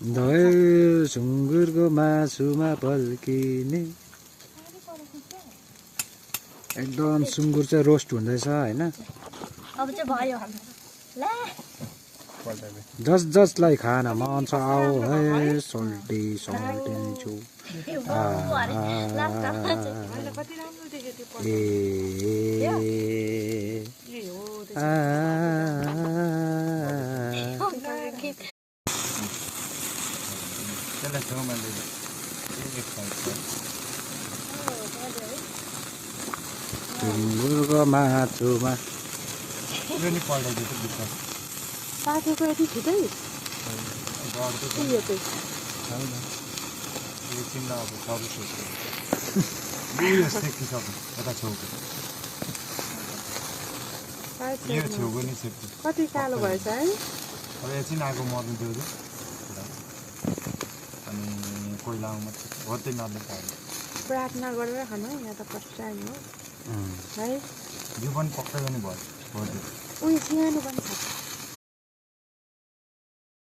धै सुँगुरको मासुमा पल्किने एकदम सुँगुर चाहिँ रोस्ट हुँदैछ हैन अब चाहिँ भयो ल जसलाई खान मन छ आऊ है सोल्टिन्छु सुँगुरको मासुमा पाकेको यति छिटै कति कालो भएछ है अब एकछिन आगो मर्नु दिउँछ अनि कोइलामा मात्रै भर्दै नर्ने पायो प्रार्थना गरेर खानु यहाँ त पस्टाइम हो है यो पनि पक्कै पनि भयो उयो सानो पनि छ